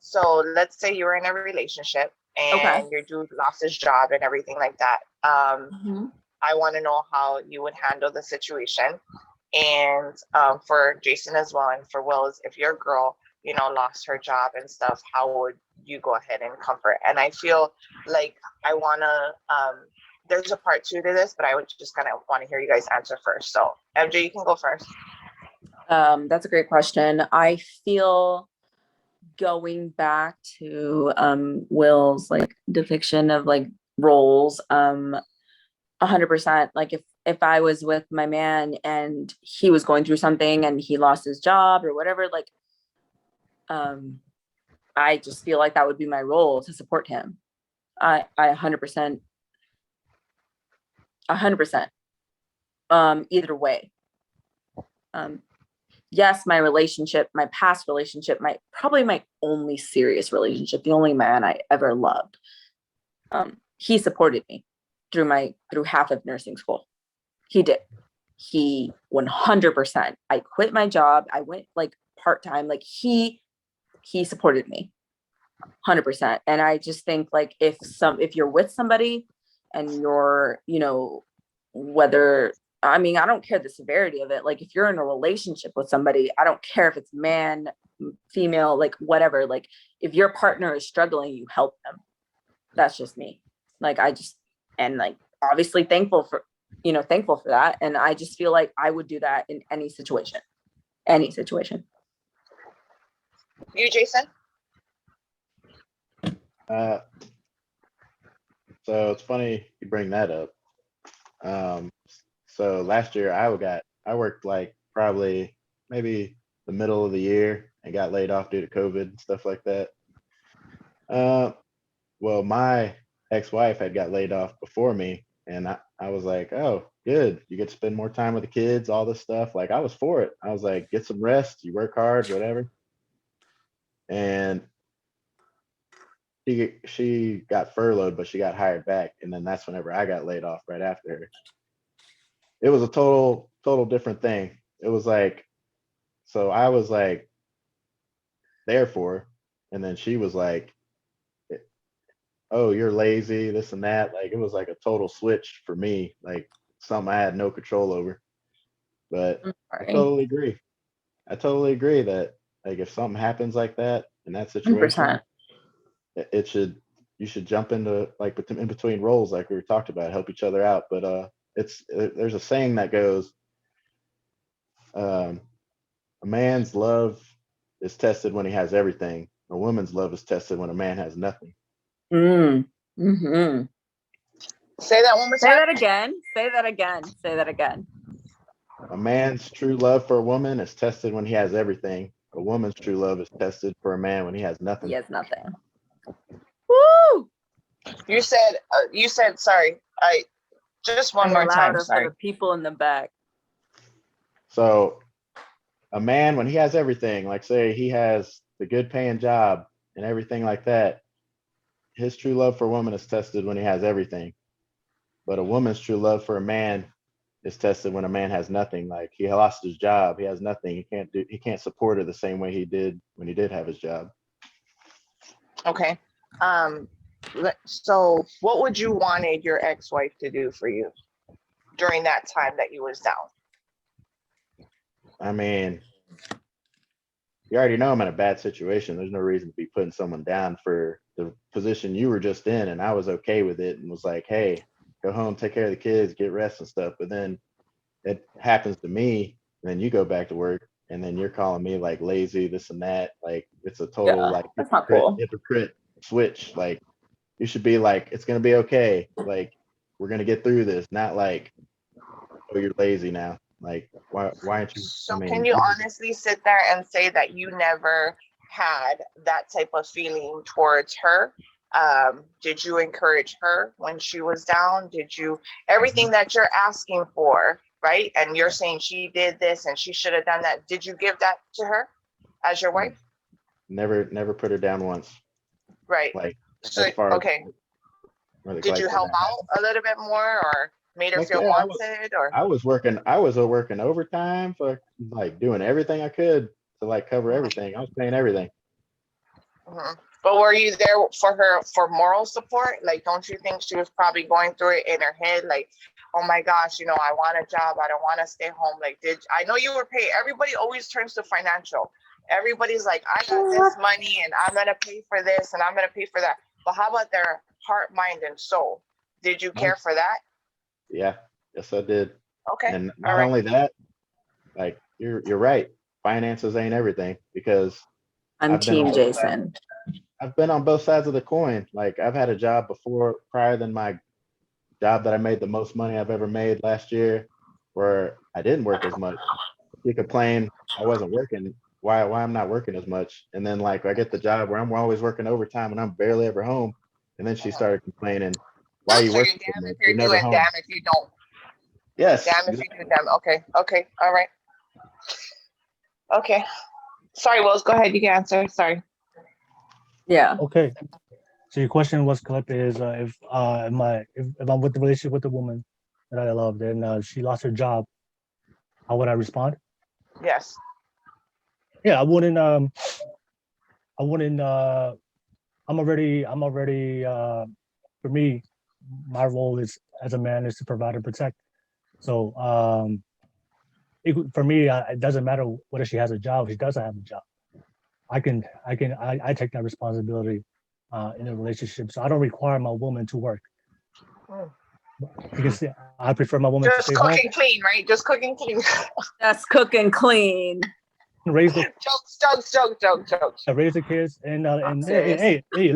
So let's say you were in a relationship Okay. and your dude lost his job and everything like that. I want to know how you would handle the situation. And for Jason as well, and for Wills, if your girl, lost her job and stuff, how would you go ahead and comfort? And I feel like I want to, there's a part two to this, but I would just kind of want to hear you guys answer first. So MJ, you can go first. That's a great question. I feel going back to Will's like depiction of like roles, 100%. Like if I was with my man and he was going through something and he lost his job or whatever, like I just feel like that would be my role to support him. I 100%, 100%. Either way. Yes, my past relationship, probably my only serious relationship, the only man I ever loved. He supported me through half of nursing school. He did. He 100%. I quit my job. I went like part-time. Like he supported me 100%. And I just think like if you're with somebody and you're, whether, I mean, I don't care the severity of it. Like if you're in a relationship with somebody, I don't care if it's man, female, like whatever. Like if your partner is struggling, you help them. That's just me. Like and like obviously thankful for that. And I just feel like I would do that in any situation. Any situation. You, Jason? So it's funny you bring that up. So last year I worked like probably maybe the middle of the year and got laid off due to COVID and stuff like that. Well, my ex-wife had got laid off before me, and I was like, oh, good. You get to spend more time with the kids, all this stuff. Like I was for it. I was like, get some rest, you work hard, whatever. And she got furloughed, but she got hired back. And then that's whenever I got laid off right after her. It was a total different thing. It was like, so I was like there for her, and then she was like, oh, you're lazy, this and that. Like it was like a total switch for me, like something I had no control over. But I totally agree. That like if something happens like that in that situation, 100%. You should jump into like in between roles, like we were talked about, help each other out. But there's a saying that goes, a man's love is tested when he has everything. A woman's love is tested when a man has nothing. Mm-hmm. Say that one more time. Say that again. A man's true love for a woman is tested when he has everything. A woman's true love is tested for a man when he has nothing. He has nothing. Woo! You said, sorry. Just one more time. Sorry. For the people in the back. So a man, when he has everything, like say he has the good paying job and everything like that, his true love for a woman is tested when he has everything. But a woman's true love for a man is tested when a man has nothing. Like he lost his job, he has nothing. He can't support her the same way he did when he did have his job. Okay. So what would you wanted your ex-wife to do for you during that time that you was down? I mean, you already know I'm in a bad situation. There's no reason to be putting someone down for the position you were just in. And I was okay with it and was like, hey, go home, take care of the kids, get rest and stuff. But then it happens to me, and then you go back to work, and then you're calling me like lazy, this and that. Like it's a total hypocrite switch. Like you should be like, it's gonna be okay. Like we're gonna get through this. Not like, oh, you're lazy now. Like why aren't you? So can you honestly sit there and say that you never had that type of feeling towards her? Did you encourage her when she was down? Did you everything that you're asking for, right? And you're saying she did this and she should have done that. Did you give that to her as your wife? Never put her down once. Right. Like so okay. Did you help out a little bit more or made her feel wanted? Or I was working overtime for like doing everything I could to like cover everything. I was paying everything. But were you there for her for moral support? Like, don't you think she was probably going through it in her head? Like, oh my gosh, I want a job. I don't want to stay home. Like, I know you were paid. Everybody always turns to financial. Everybody's like, I got this money and I'm going to pay for this and I'm going to pay for that. But how about their heart, mind, and soul? Did you care for that? Yeah. Yes, I did. Okay. And not only that, like, you're right. Finances ain't everything, because I'm team Jason. I've been on both sides of the coin. Like, I've had a job before, prior than my job that I made the most money I've ever made last year, where I didn't work as much. You complain I wasn't working, why I'm not working as much. And then, like, I get the job where I'm always working overtime and I'm barely ever home. And then she started complaining, why are you working so much? You're never home. Damn if you don't. Yes. Damn if you do, damn. Okay. All right. Okay. Sorry, Wills, go ahead. You can answer. Sorry. Yeah. Okay. So your question was, Caleb, is if I'm with the relationship with the woman that I love, and she lost her job, how would I respond? Yes. Yeah, I wouldn't. I'm already. For me, my role is as a man is to provide and protect. So for me, it doesn't matter whether she has a job or she doesn't have a job. I take that responsibility in a relationship. So I don't require my woman to work. Because I prefer my woman to stay home. Just cooking clean, right? Just cooking clean. Just cooking clean. Raise the jokes. Raise the kids and serious. hey,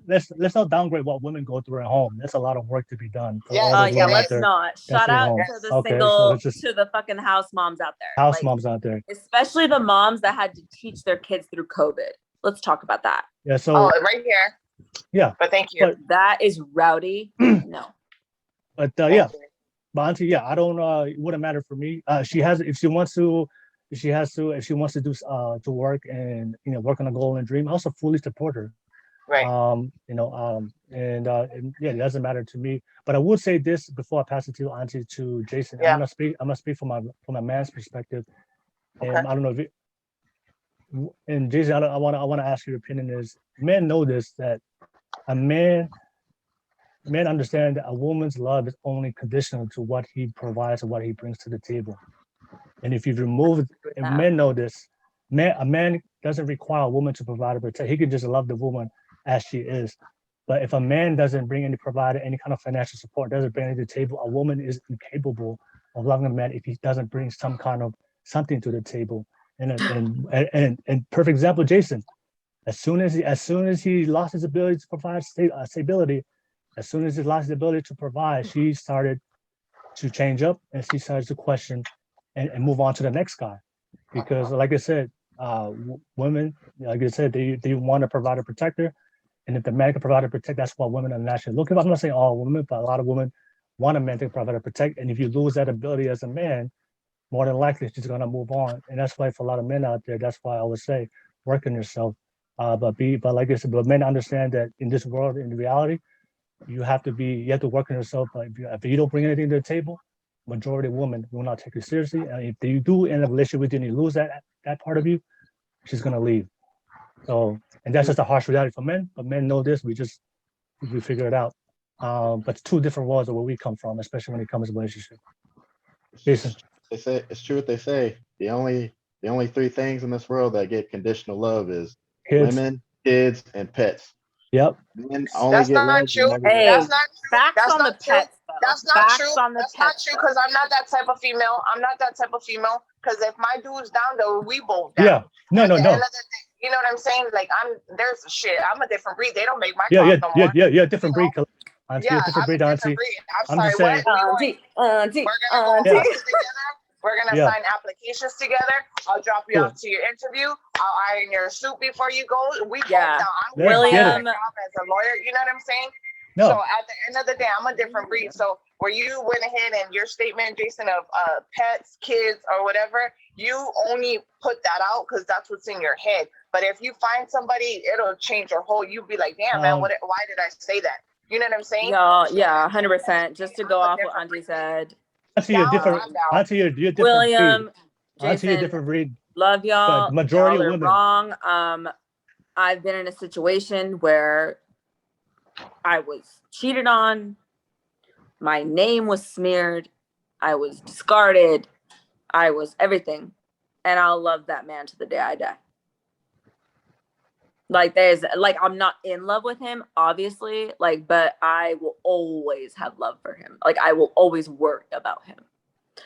let's not downgrade what women go through at home. There's a lot of work to be done. Let's not. Shout out to the single, to the fucking house moms out there. Moms out there. Especially the moms that had to teach their kids through COVID. Let's talk about that. Yeah. So right here. Yeah. But thank you. But that is rowdy. No. But yeah. But auntie, yeah, I don't it wouldn't matter for me. If she wants to do to work and work on a goal and dream, I also fully support her. Right. And yeah, it doesn't matter to me. But I would say this before I pass it to auntie, to Jason. Yeah. I'm gonna speak from my man's perspective. And okay. I don't know if and Jason, I want to ask your opinion. Is men know this, that men understand that a woman's love is only conditional to what he provides or what he brings to the table. And if you remove it, and men know this, a man doesn't require a woman to provide or protect. He can just love the woman as she is. But if a man doesn't bring any kind of financial support, doesn't bring anything to the table, a woman is incapable of loving a man if he doesn't bring some kind of something to the table. And perfect example, Jason. As soon as he lost his ability to provide stability, as soon as he lost his ability to provide, she started to change up and she started to question and move on to the next guy. Because like I said, women, like I said, they want to provide a protector. And if the man can provide and protect, that's what women are naturally looking for. I'm not saying all women, but a lot of women want a man to provide and protect. And if you lose that ability as a man, more than likely she's gonna move on. And that's why for a lot of men out there, that's why I would say work on yourself. But like I said, but men understand that in this world, in reality, you have to work on yourself. But if you don't bring anything to the table, majority of women will not take you seriously. And if you do end a relationship with you and you lose that part of you, she's gonna leave. So, and that's just a harsh reality for men. But men know this. We figure it out. But it's two different worlds of where we come from, especially when it comes to relationship. Jason. They say it's true what they say. The only three things in this world that get conditional love is kids, women, kids, and pets. Yep. That's not true. Hey, that's not true. Facts on the pets. That's not true. That's not true because I'm not that type of female. Because if my dude's down, though, we both down. Yeah. No. You know what I'm saying? Like there's shit. I'm a different breed. They don't make my yeah, no more. Yeah, different breed. Auntie, yeah, different breed, Auntie. I'm sorry, saying, what? We're gonna go places together. We're gonna sign applications together. I'll drop you off to your interview. I'll iron your suit before you go. We both down. I'm William as a lawyer. You know what I'm saying? No. So at the end of the day, I'm a different breed. So where you went ahead and your statement, Jason, of pets, kids, or whatever, you only put that out because that's what's in your head. But if you find somebody, it'll change your whole. You'll be like, damn, man, why did I say that? You know what I'm saying? Yeah, 100%. Just to go off what Auntie said. Auntie, you're different. Auntie, you're different. William, Jason, Auntie, you're different breed. Love y'all. But majority y'all of women wrong. I've been in a situation where I was cheated on, my name was smeared, I was discarded, I was everything, and I'll love that man to the day I die. Like I'm not in love with him, obviously, but I will always have love for him. Like I will always worry about him.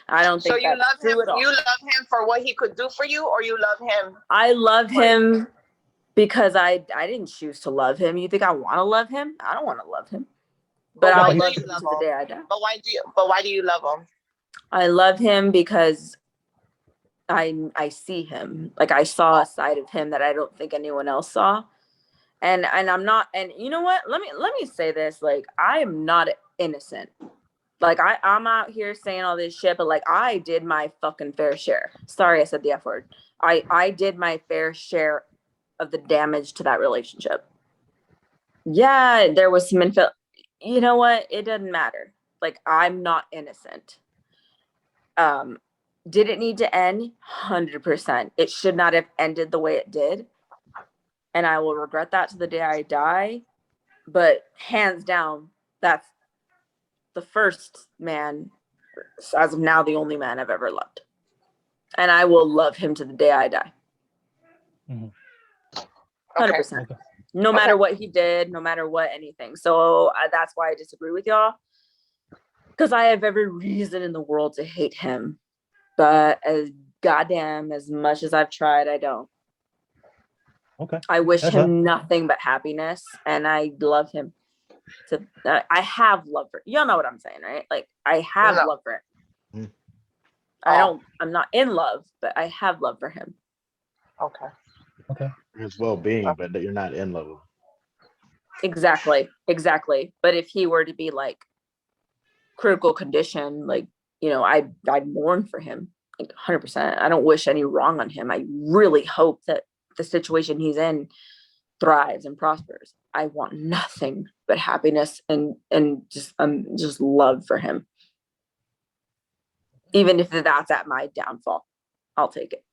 I don't think so. You that's love true him. at all. You love him for what he could do for you, or you love him? I love him because I didn't choose to love him. You think I want to love him? I don't want to love him. But why I'll do love you him love to the day I die. But why do you love him? I love him because I see him. Like I saw a side of him that I don't think anyone else saw. And I'm not, and you know what? Let me say this. Like I am not innocent. Like I'm out here saying all this shit, but like I did my fucking fair share. Sorry, I said the F word. I did my fair share of the damage to that relationship. Yeah, there was some you know what? It doesn't matter. Like I'm not innocent. Did it need to end? 100%. It should not have ended the way it did. And I will regret that to the day I die. But hands down, that's the first man, as of now, the only man I've ever loved. And I will love him to the day I die. 100%. Okay. No matter what he did, no matter what anything. So that's why I disagree with y'all. Because I have every reason in the world to hate him. But as goddamn, as much as I've tried, I don't. Okay. I wish That's him fine. nothing but happiness, and I love him. I have love for y'all. Know what I'm saying, right? Like I have love for him. I'm not in love, but I have love for him. Okay. His well-being, but that you're not in love with him. Exactly. But if he were to be like critical condition, like I'd mourn for him, like 100%. I don't wish any wrong on him. I really hope that the situation he's in thrives and prospers. I want nothing but happiness and just love for him. Even if that's at my downfall, I'll take it.